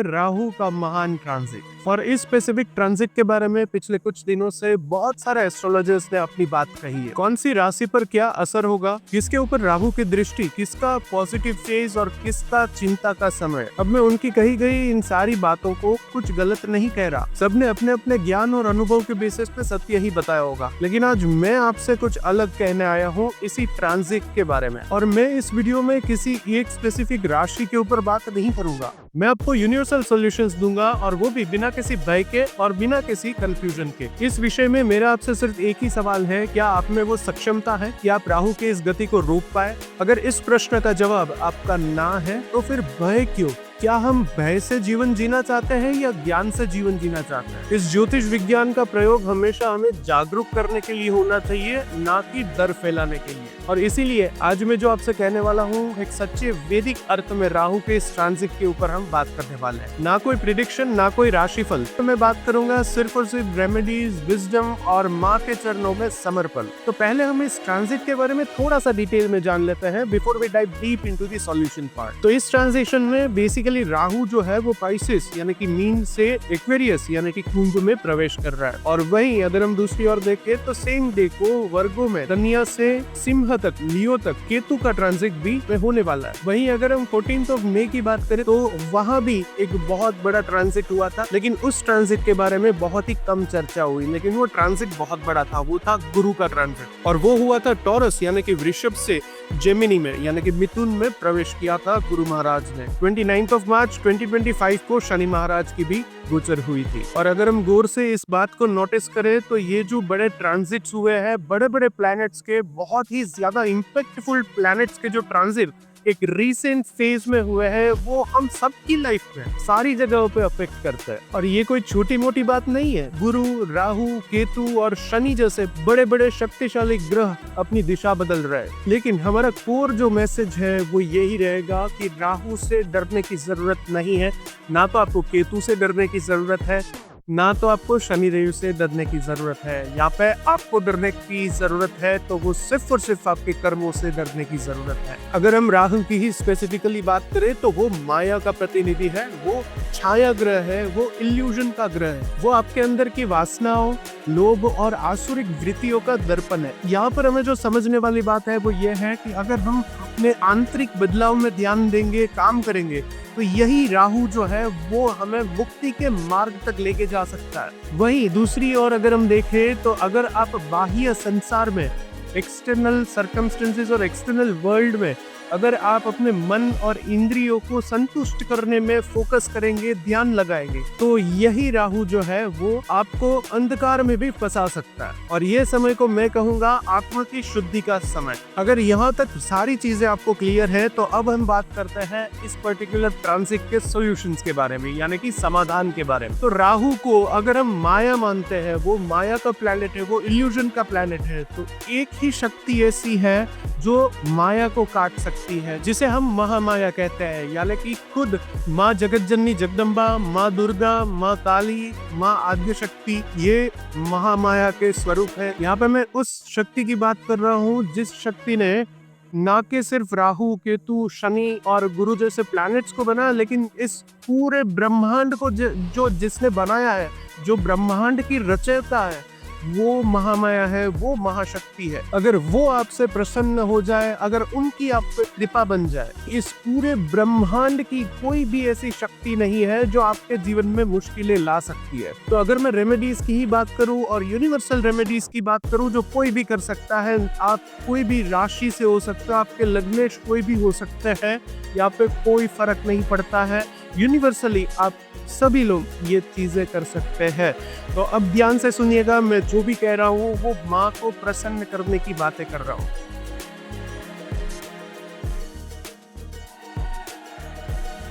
राहु का महान ट्रांजिट। और इस स्पेसिफिक ट्रांजिट के बारे में पिछले कुछ दिनों से बहुत सारे एस्ट्रोलॉजर्स ने अपनी बात कही है। कौन सी राशि पर क्या असर होगा, किसके ऊपर राहु की दृष्टि, किसका पॉजिटिव फेज और किसका चिंता का समय। अब मैं उनकी कही गई इन सारी बातों को कुछ गलत नहीं कह रहा, सबने अपने अपने ज्ञान और अनुभव के बेसिस पे सत्य ही बताया होगा, लेकिन आज मैं आपसे कुछ अलग कहने आया हूँ इसी ट्रांजिट के बारे में। और मैं इस वीडियो में किसी एक स्पेसिफिक राशि के ऊपर बात नहीं करूंगा, मैं आपको यूनिवर्सल सॉल्यूशंस दूंगा, और वो भी बिना किसी भय के और बिना किसी कंफ्यूजन के। इस विषय में मेरा आपसे सिर्फ एक ही सवाल है, क्या आप में वो सक्षमता है कि आप राहु के इस गति को रोक पाए? अगर इस प्रश्न का जवाब आपका ना है तो फिर भय क्यों? क्या हम भय से जीवन जीना चाहते हैं या ज्ञान से जीवन जीना चाहते हैं? इस ज्योतिष विज्ञान का प्रयोग हमेशा हमें जागरूक करने के लिए होना चाहिए, ना कि डर फैलाने के लिए। और इसीलिए आज मैं जो आपसे कहने वाला हूँ एक सच्चे वैदिक अर्थ में राहु के इस ट्रांजिट के ऊपर हम बात करने वाले हैं। ना कोई प्रिडिक्शन, ना कोई राशिफल, तो मैं बात करूंगा सिर्फ और सिर्फ रेमेडीज, विजडम और माँ के चरणों में समर्पण। तो पहले हम इस ट्रांजिट के बारे में थोड़ा सा डिटेल में जान लेते हैं before we dive deep into the solution part. तो इस ट्रांजिशन में बेसिकली राहु जो है वो पाइसेस यानी कि मीन से एक्वेरियस यानी कि कुंभ में प्रवेश कर रहा है। और वहीं अगर हम दूसरी ओर देखें तो सेम डे को वर्गो में कन्या से सिंह तक, लियो तक केतु का ट्रांजिट भी होने वाला है। वहीं अगर हम 14 मई की बात करें तो वहां भी एक बहुत बड़ा ट्रांजिट हुआ था, लेकिन उस ट्रांजिट के बारे में बहुत ही कम चर्चा हुई, लेकिन वो ट्रांजिट बहुत बड़ा था। वो था गुरु का ट्रांजिट, और वो हुआ था टॉरस यानी कि वृषभ से जेमिनी में यानी कि मिथुन में प्रवेश किया था गुरु महाराज ने। 29 मार्च 2025 को शनि महाराज की भी गोचर हुई थी। और अगर हम गौर से इस बात को नोटिस करें तो ये जो बड़े ट्रांजिट्स हुए हैं, बड़े बड़े प्लैनेट्स के, बहुत ही ज्यादा इम्पैक्टफुल प्लैनेट्स के जो ट्रांजिट एक रीसेंट फेज में हुए हैं, वो हम सबकी लाइफ में सारी जगहों पे अफेक्ट करता है। और ये कोई छोटी मोटी बात नहीं है। गुरु, राहु, केतु और शनि जैसे बड़े बड़े शक्तिशाली ग्रह अपनी दिशा बदल रहे हैं, लेकिन हमारा कोर जो मैसेज है वो यही रहेगा कि राहु से डरने की जरूरत नहीं है, ना तो आपको केतु से डरने की जरूरत है, ना तो आपको शनि रवि से डरने की जरूरत है। यहाँ पे आपको डरने की जरूरत है तो वो सिर्फ और सिर्फ आपके कर्मों से डरने की जरूरत है। अगर हम राहु की ही स्पेसिफिकली बात करें तो वो माया का प्रतिनिधि है, वो छाया ग्रह है, वो इल्यूजन का ग्रह है, वो आपके अंदर की वासनाओं, लोभ और आसुरिक वृत्तियों का दर्पण है। यहाँ पर हमें जो समझने वाली बात है वो ये है कि अगर हम अपने आंतरिक बदलाव में ध्यान देंगे, काम करेंगे, तो यही राहु जो है वो हमें मुक्ति के मार्ग तक लेके जा सकता है। वहीं दूसरी ओर अगर हम देखें तो अगर आप बाह्य संसार में, एक्सटर्नल सर्कमस्टेंसेस और एक्सटर्नल वर्ल्ड में अगर आप अपने मन और इंद्रियों को संतुष्ट करने में फोकस करेंगे, ध्यान लगाएंगे, तो यही राहु जो है वो आपको अंधकार में भी फंसा सकता है। और ये समय को मैं कहूंगा आत्मा की शुद्धि का समय। अगर यहाँ तक सारी चीजें आपको क्लियर है तो अब हम बात करते हैं इस पर्टिकुलर ट्रांजिट के सॉल्यूशंस के बारे में, यानी कि समाधान के बारे में। तो राहु को अगर हम माया मानते हैं, वो माया का प्लैनेट है, वो इल्यूजन का प्लैनेट है, तो एक ही शक्ति ऐसी है जो माया को काट सकती है, जिसे हम महामाया कहते हैं, यानी कि खुद माँ जगतजननी जगदम्बा, माँ दुर्गा, माँ काली, माँ आद्य शक्ति, ये महामाया के स्वरूप है। यहाँ पे मैं उस शक्ति की बात कर रहा हूँ जिस शक्ति ने ना कि सिर्फ राहु, केतु, शनि और गुरु जैसे प्लैनेट्स को बनाया, लेकिन इस पूरे ब्रह्मांड को जो जिसने बनाया है, जो ब्रह्मांड की रचयिता है, वो महामाया है, वो महाशक्ति है। अगर वो आपसे प्रसन्न हो जाए, अगर उनकी आप पे कृपा बन जाए, इस पूरे ब्रह्मांड की कोई भी ऐसी शक्ति नहीं है जो आपके जीवन में मुश्किलें ला सकती है। तो अगर मैं रेमेडीज की ही बात करूं और यूनिवर्सल रेमेडीज की बात करूं जो कोई भी कर सकता है, आप कोई भी राशि से हो सकता है, आपके लग्नेश कोई भी हो सकते हैं, यहाँ पे कोई फर्क नहीं पड़ता है, यूनिवर्सली आप सभी लोग ये चीजें कर सकते हैं। तो अब ध्यान से सुनिएगा, मैं जो भी कह रहा हूँ वो माँ को प्रसन्न करने की बातें कर रहा हूँ।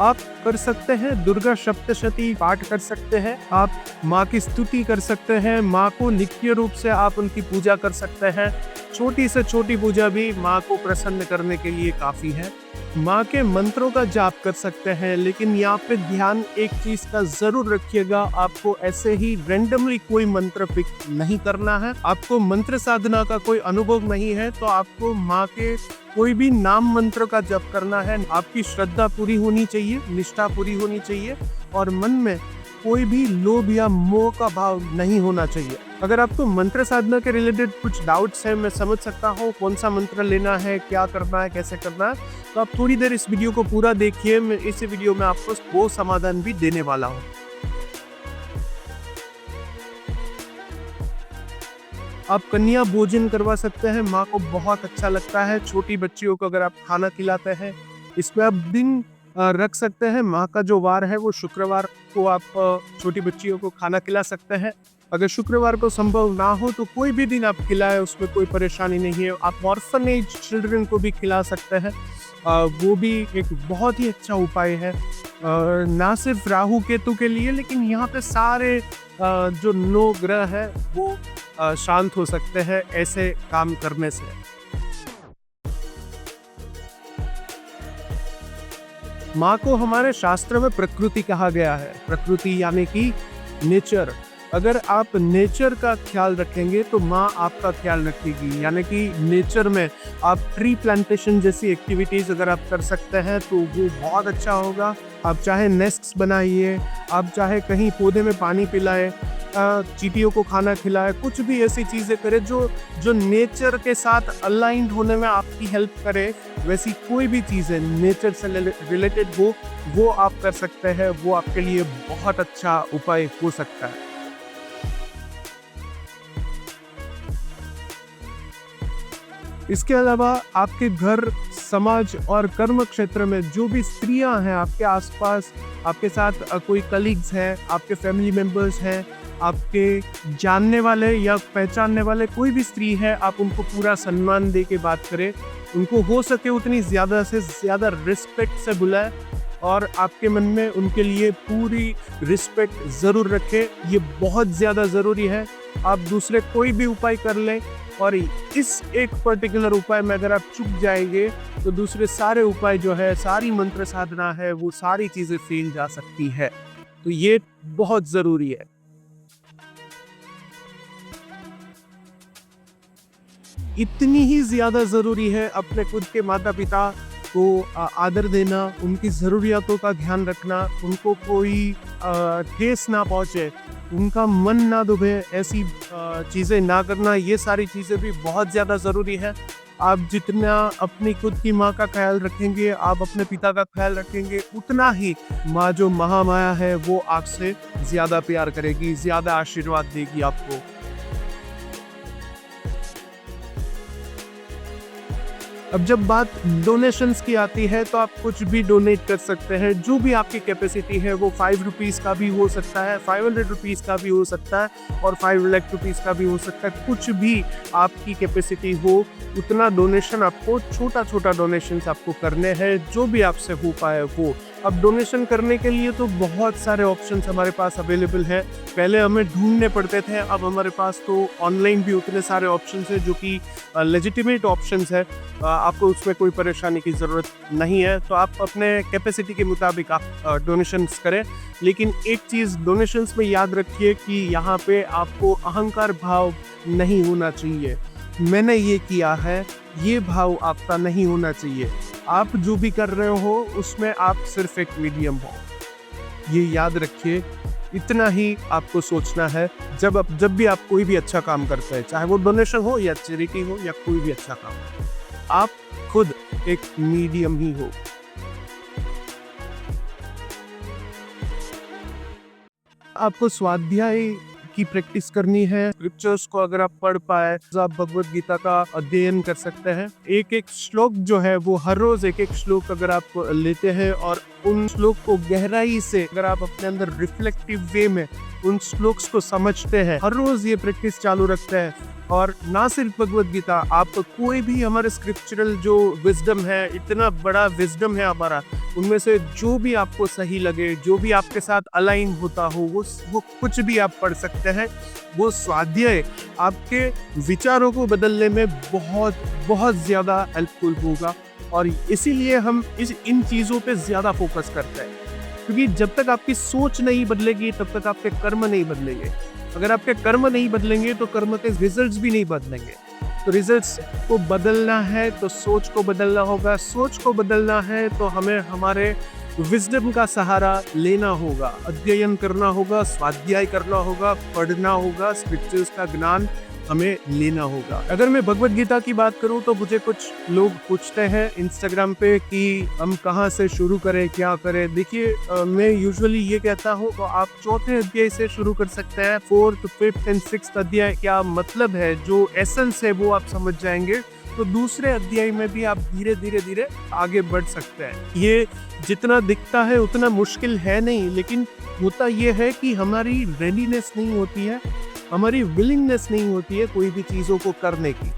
आप कर सकते हैं दुर्गा सप्तशती पाठ कर सकते हैं, आप माँ की स्तुति कर सकते हैं, माँ को नित्य रूप से आप उनकी पूजा कर सकते हैं। छोटी से छोटी पूजा भी माँ को प्रसन्न करने के लिए काफी है। माँ के मंत्रों का जाप कर सकते हैं, लेकिन यहाँ पे ध्यान एक चीज का जरूर रखिएगा, आपको ऐसे ही रैंडमली कोई मंत्र पिक नहीं करना है। आपको मंत्र साधना का कोई अनुभव नहीं है तो आपको माँ के कोई भी नाम मंत्र का जप करना है। आपकी श्रद्धा पूरी होनी चाहिए, निष्ठा पूरी होनी चाहिए और मन में कोई भी लोभ या मोह का भाव नहीं होना चाहिए। अगर आपको मंत्र साधना के रिलेटेड कुछ डाउट्स हैं, मैं समझ सकता हूँ कौन सा मंत्र लेना है, क्या करना है, कैसे करना है, तो आप थोड़ी देर इस वीडियो को पूरा देखिए। मैं इस वीडियो में आपको वो समाधान भी देने वाला हूँ। आप कन्या भोजन करवा सकते हैं, माँ को बहुत अच्छा लगता है। छोटी बच्चियों को अगर आप खाना खिलाते हैं, इसमें आप दिन रख सकते हैं। माँ का जो वार है वो शुक्रवार को आप छोटी बच्चियों को खाना खिला सकते हैं। अगर शुक्रवार को संभव ना हो तो कोई भी दिन आप खिलाएं, उसमें कोई परेशानी नहीं है। आप ऑर्फनेज चिल्ड्रन को भी खिला सकते हैं, वो भी एक बहुत ही अच्छा उपाय है। ना सिर्फ राहु केतु के लिए, लेकिन यहाँ पे सारे जो 9 ग्रह है वो शांत हो सकते हैं ऐसे काम करने से। माँ को हमारे शास्त्र में प्रकृति कहा गया है। प्रकृति यानी कि नेचर। अगर आप नेचर का ख्याल रखेंगे तो माँ आपका ख्याल रखेगी। यानी कि नेचर में आप ट्री प्लांटेशन जैसी एक्टिविटीज अगर आप कर सकते हैं तो वो बहुत अच्छा होगा। आप चाहे नेस्ट्स बनाइए, आप चाहे कहीं पौधे में पानी पिलाए, चींटियों को खाना खिलाए, कुछ भी ऐसी चीजें करें जो नेचर के साथ अलाइंड होने में आपकी हेल्प करे। वैसी कोई भी चीजें नेचर से रिलेटेड वो आप कर सकते हैं। वो आपके लिए बहुत अच्छा उपाय हो सकता है। इसके अलावा आपके घर, समाज और कर्म क्षेत्र में जो भी स्त्रियां हैं आपके आसपास, आपके साथ कोई कलीग्स हैं, आपके फैमिली मेंबर्स हैं, आपके जानने वाले या पहचानने वाले कोई भी स्त्री है, आप उनको पूरा सम्मान दे के बात करें। उनको हो सके उतनी ज़्यादा से ज़्यादा रिस्पेक्ट से बुलाएं और आपके मन में उनके लिए पूरी रिस्पेक्ट ज़रूर रखें। ये बहुत ज़्यादा ज़रूरी है। आप दूसरे कोई भी उपाय कर लें और इस एक पर्टिकुलर उपाय में अगर आप चूक जाएंगे तो दूसरे सारे उपाय जो है, सारी मंत्र साधना है, वो सारी चीज़ें फेल जा सकती है। तो ये बहुत ज़रूरी है। इतनी ही ज्यादा जरूरी है अपने खुद के माता पिता को आदर देना, उनकी ज़रूरियातों का ध्यान रखना, उनको कोई ठेस ना पहुँचे, उनका मन ना दुभे, ऐसी चीज़ें ना करना। ये सारी चीज़ें भी बहुत ज़्यादा ज़रूरी है। आप जितना अपनी खुद की माँ का ख्याल रखेंगे, आप अपने पिता का ख्याल रखेंगे, उतना ही माँ जो महामाया है वो आपसे ज़्यादा प्यार करेगी, ज़्यादा आशीर्वाद देगी आपको। अब जब बात डोनेशंस की आती है तो आप कुछ भी डोनेट कर सकते हैं। जो भी आपकी कैपेसिटी है, वो 5 रुपीज़ का भी हो सकता है, 500 रुपीज़ का भी हो सकता है और 5 लाख रुपीज़ का भी हो सकता है। कुछ भी आपकी कैपेसिटी हो उतना डोनेशन आपको, छोटा छोटा डोनेशंस आपको करने हैं, जो भी आपसे हो पाए वो। अब डोनेशन करने के लिए तो बहुत सारे ऑप्शंस हमारे पास अवेलेबल हैं। पहले हमें ढूंढने पड़ते थे, अब हमारे पास तो ऑनलाइन भी उतने सारे ऑप्शंस हैं जो कि लेजिटिमेट ऑप्शंस है। आपको उसमें कोई परेशानी की ज़रूरत नहीं है। तो आप अपने कैपेसिटी के मुताबिक आप डोनेशंस करें। लेकिन एक चीज़ डोनेशंस में याद रखिए कि यहाँ पे आपको अहंकार भाव नहीं होना चाहिए। मैंने ये किया है, ये भाव आपका नहीं होना चाहिए। आप जो भी कर रहे हो उसमें आप सिर्फ एक मीडियम हो, ये याद रखिए। इतना ही आपको सोचना है जब भी आप कोई भी अच्छा काम करते हैं, चाहे वो डोनेशन हो या चैरिटी हो या कोई भी अच्छा काम हो, आप खुद एक मीडियम ही हो। आपको स्वाध्याय की प्रैक्टिस करनी है। स्क्रिप्चर्स को अगर आप पढ़ पाए तो आप भगवत गीता का अध्ययन कर सकते हैं। एक एक श्लोक जो है वो हर रोज एक एक श्लोक अगर आप लेते हैं और उन श्लोक को गहराई से अगर आप अपने अंदर रिफ्लेक्टिव वे में उन श्लोक्स को समझते हैं, हर रोज ये प्रैक्टिस चालू रखते हैं। और ना सिर्फ भगवत गीता, आप कोई भी हमारे स्क्रिप्चरल जो विजडम है, इतना बड़ा विजडम है हमारा, उनमें से जो भी आपको सही लगे, जो भी आपके साथ अलाइन होता हो, वो कुछ भी आप पढ़ सकते हैं। वो स्वाध्याय आपके विचारों को बदलने में बहुत बहुत ज़्यादा हेल्पफुल होगा। और इसीलिए हम इन चीज़ों पे ज़्यादा फोकस करते हैं, क्योंकि जब तक आपकी सोच नहीं बदलेगी तब तक आपके कर्म नहीं बदलेंगे। अगर आपके कर्म नहीं बदलेंगे तो कर्म के रिजल्ट्स भी नहीं बदलेंगे। तो रिजल्ट्स को बदलना है तो सोच को बदलना होगा, सोच को बदलना है तो हमें हमारे विजडम का सहारा लेना होगा, अध्ययन करना होगा, स्वाध्याय करना होगा, पढ़ना होगा, स्क्रिप्चर्स का ज्ञान हमें लेना होगा। अगर मैं भगवत गीता की बात करूं तो मुझे कुछ लोग पूछते हैं इंस्टाग्राम पे कि हम कहां से शुरू करें, क्या करें। देखिए, मैं यूजुअली ये कहता हूं तो आप चौथे अध्याय से शुरू कर सकते हैं। 4th, 5th एंड 6th अध्याय क्या मतलब है, जो एसेंस है वो आप समझ जाएंगे। तो दूसरे अध्याय में भी आप धीरे धीरे आगे बढ़ सकते हैं। ये जितना दिखता है उतना मुश्किल है नहीं, लेकिन होता ये है कि हमारी रेडीनेस नहीं होती है, हमारी विलिंगनेस नहीं होती है कोई भी चीजों को करने की।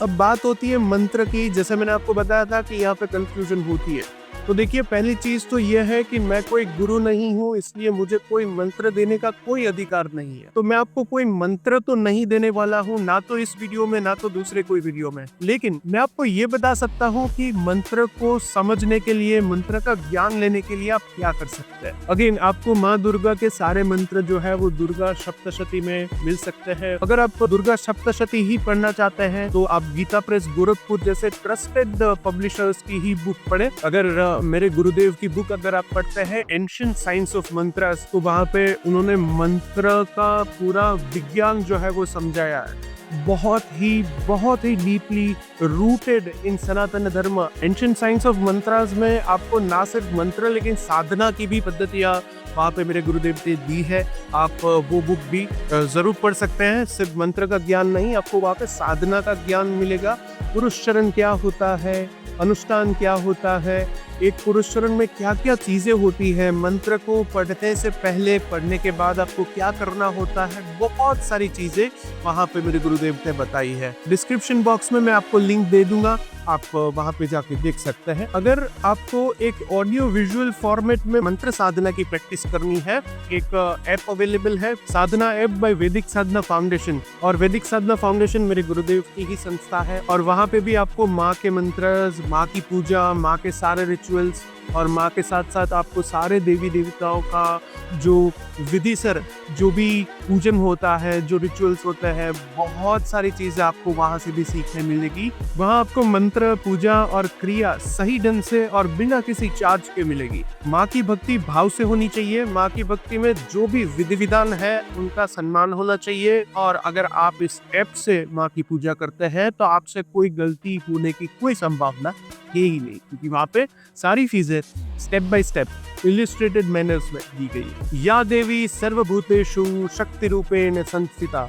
अब बात होती है मंत्र की। जैसे मैंने आपको बताया था कि यहाँ पे कंफ्यूजन होती है। तो देखिए, पहली चीज तो यह है कि मैं कोई गुरु नहीं हूँ, इसलिए मुझे कोई मंत्र देने का कोई अधिकार नहीं है। तो मैं आपको कोई मंत्र तो नहीं देने वाला हूँ, ना तो इस वीडियो में, ना तो दूसरे कोई वीडियो में। लेकिन मैं आपको ये बता सकता हूँ कि मंत्र को समझने के लिए, मंत्र का ज्ञान लेने के लिए आप क्या कर सकते हैं। अगेन, आपको माँ दुर्गा के सारे मंत्र जो है वो दुर्गा सप्तशती में मिल सकते हैं। अगर आप दुर्गा सप्तशती ही पढ़ना चाहते हैं तो आप गीता प्रेस गोरखपुर जैसे ट्रस्टेड पब्लिशर्स की ही बुक पढ़े। अगर मेरे गुरुदेव की बुक अगर आप पढ़ते हैं, एंशिएंट साइंस ऑफ मंत्रास, तो वहाँ पे उन्होंने मंत्र का पूरा विज्ञान जो है वो समझाया है। बहुत ही डीपली रूटेड इन सनातन धर्म। एंशिएंट साइंस ऑफ मंत्रास में आपको ना सिर्फ मंत्र लेकिन साधना की भी पद्धतियाँ वहाँ पे मेरे गुरुदेव ने दी है। आप वो बुक भी जरूर पढ़ सकते हैं। सिर्फ मंत्र का ज्ञान नहीं, आपको वहाँ पे साधना का ज्ञान मिलेगा। पुरुष चरण क्या होता है, अनुष्ठान क्या होता है, एक पुरुष चरण में क्या क्या चीजें होती है, मंत्र को पढ़ने से पहले, पढ़ने के बाद आपको क्या करना होता है, बहुत सारी चीजें वहाँ पे मेरे गुरुदेव ने बताई है। डिस्क्रिप्शन बॉक्स में मैं आपको लिंक दे दूंगा, आप वहाँ पे जाके देख सकते हैं। अगर आपको एक ऑडियो विजुअल फॉर्मेट में मंत्र साधना की प्रैक्टिस करनी है, एक ऐप अवेलेबल है, साधना ऐप बाय वैदिक साधना फाउंडेशन। और वैदिक साधना फाउंडेशन मेरे गुरुदेव की ही संस्था है। और वहाँ पे भी आपको माँ के मंत्र, माँ की पूजा, माँ के सारे रिचुअल्स और माँ के साथ साथ आपको सारे देवी देवताओं का जो विधिसर जो भी पूजन होता है, जो रिचुअल्स होते हैं, बहुत सारी चीजें आपको वहाँ से भी सीखने मिलेगी। वहाँ आपको मंत्र, पूजा और क्रिया सही ढंग से और बिना किसी चार्ज के मिलेगी। माँ की भक्ति भाव से होनी चाहिए। माँ की भक्ति में जो भी विधि विधान है उनका सम्मान होना चाहिए। और अगर आप इस ऐप से माँ की पूजा करते हैं तो आपसे कोई गलती होने की कोई संभावना है ही नहीं, क्योंकि वहाँ पे सारी चीजें step by step illustrated manners में दी गई। या देवी सर्वभूतेषु शक्ति रूपेण संस्थिता,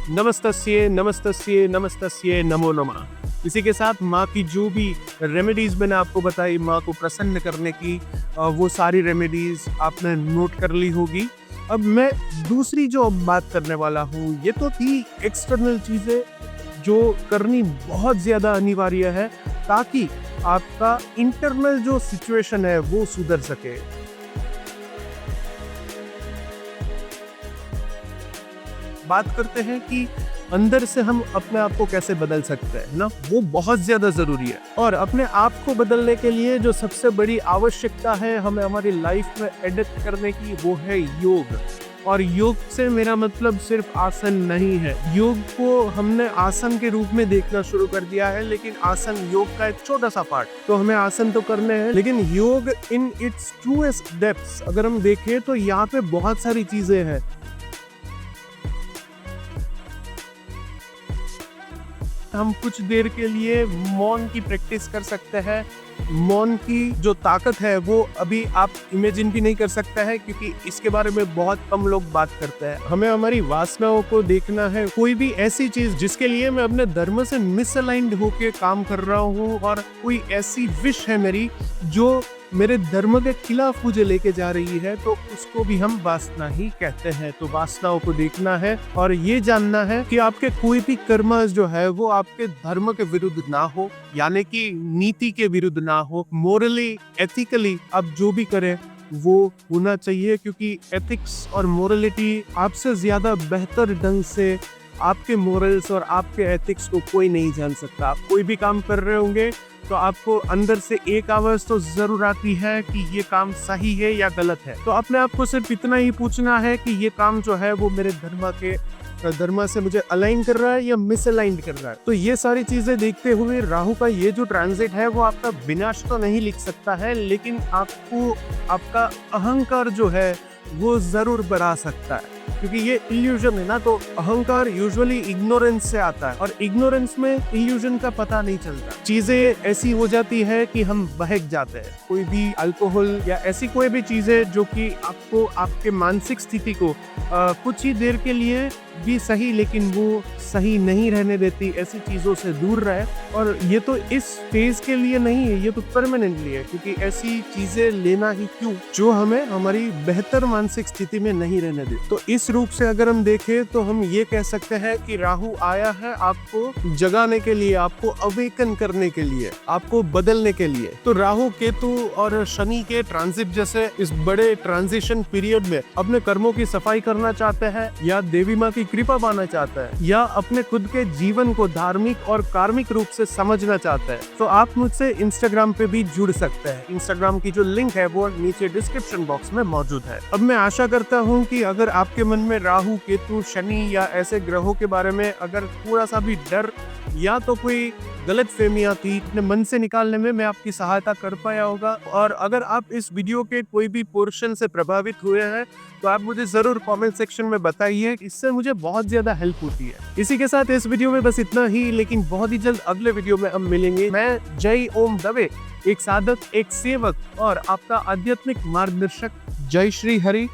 नमस्तस्ये नमस्तस्ये नमस्तस्ये नमो नमः। इसी के साथ माँ की जो भी रेमेडीज मैंने आपको बताई, माँ को प्रसन्न करने की, वो सारी रेमेडीज आपने नोट कर ली होगी। अब मैं दूसरी जो बात करने वाला हूँ, ये तो थी एक्सटर्नल चीजें जो करनी बहुत ज्यादा अनिवार्य है ताकि आपका इंटरनल जो सिचुएशन है वो सुधर सके। बात करते हैं कि अंदर से हम अपने आप को कैसे बदल सकते हैं ना, वो बहुत ज्यादा जरूरी है। और अपने आप को बदलने के लिए जो सबसे बड़ी आवश्यकता है हमें हमारी लाइफ में एडप्ट करने की, वो है योग। और योग से मेरा मतलब सिर्फ आसन नहीं है। योग को हमने आसन के रूप में देखना शुरू कर दिया है, लेकिन आसन योग का एक छोटा सा पार्ट। तो हमें आसन तो करने हैं, लेकिन योग इन इट्स ट्रूएस्ट डेप्थ्स अगर हम देखें तो यहाँ पे बहुत सारी चीजें हैं। हम कुछ देर के लिए मौन की प्रैक्टिस कर सकते हैं। मौन की जो ताकत है वो अभी आप इमेजिन भी नहीं कर सकते हैं, क्योंकि इसके बारे में बहुत कम लोग बात करते हैं। हमें हमारी वासनाओं को देखना है। कोई भी ऐसी चीज जिसके लिए मैं अपने धर्म से मिसअलाइंड होके काम कर रहा हूँ, और कोई ऐसी विश है मेरी जो मेरे धर्म के खिलाफ मुझे लेके जा रही है, तो उसको भी हम वासना ही कहते हैं। तो वासनाओं को देखना है और ये जानना है कि आपके कोई भी कर्म जो है वो आपके धर्म के विरुद्ध ना हो, यानी कि नीति के विरुद्ध ना हो। मोरली, एथिकली आप जो भी करें वो होना चाहिए, क्योंकि एथिक्स और मोरलिटी आपसे ज्यादा बेहतर ढंग से आपके मोरल्स और आपके एथिक्स को कोई नहीं जान सकता। आप कोई भी काम कर रहे होंगे तो आपको अंदर से एक आवाज तो जरूर आती है कि ये काम सही है या गलत है। तो अपने आप को सिर्फ इतना ही पूछना है कि ये काम जो है वो मेरे धर्म के धर्म से मुझे अलाइन कर रहा है या मिस अलाइन कर रहा है। तो ये सारी चीजें देखते हुए राहु का ये जो ट्रांजिट है वो आपका विनाश तो नहीं लिख सकता है, लेकिन आपको आपका अहंकार जो है वो जरूर बढ़ा सकता है, क्योंकि ये इल्यूजन है ना। तो अहंकार यूजुअली इग्नोरेंस से आता है, और इग्नोरेंस में इल्यूजन का पता नहीं चलता। चीजें ऐसी हो जाती है कि हम बहक जाते हैं। कोई भी अल्कोहल या ऐसी कोई भी चीजें जो कि आपको आपके मानसिक स्थिति को कुछ ही देर के लिए भी सही, लेकिन वो सही नहीं रहने देती, ऐसी चीजों से दूर रहे। और ये तो इस फेज के लिए नहीं है, ये तो परमानेंटली है, क्योंकि ऐसी चीजें लेना ही क्यों जो हमें हमारी बेहतर मानसिक स्थिति में नहीं रहने दे। तो इस रूप से अगर हम देखें तो हम ये कह सकते हैं कि राहु आया है आपको जगाने के लिए, आपको अवेकन करने के लिए, आपको बदलने के लिए। तो राहु, केतु और शनि के ट्रांजिट जैसे इस बड़े ट्रांजिशन पीरियड में अपने कर्मों की सफाई करना चाहते हैं, या देवी माँ की कृपा पाना चाहता है, या अपने खुद के जीवन को धार्मिक और कार्मिक रूप से समझना चाहता है, तो आप मुझसे इंस्टाग्राम पे भी जुड़ सकते हैं। इंस्टाग्राम की जो लिंक है वो नीचे डिस्क्रिप्शन बॉक्स में मौजूद है। अब मैं आशा करता हूँ कि अगर आपके मन में राहु, केतु, शनि या ऐसे ग्रहों के बारे में अगर थोड़ा सा भी डर या तो कोई गलत फहमियां थी, अपने मन से निकालने में मैं आपकी सहायता कर पाया होगा। और अगर आप इस वीडियो के कोई भी पोर्शन से प्रभावित हुए हैं तो आप मुझे जरूर कमेंट सेक्शन में बताइए, इससे मुझे बहुत ज्यादा हेल्प होती है। इसी के साथ इस वीडियो में बस इतना ही, लेकिन बहुत ही जल्द अगले वीडियो में हम मिलेंगे। मैं जय ओम दवे, एक साधक, एक सेवक और आपका आध्यात्मिक मार्गदर्शक। जय श्री हरि।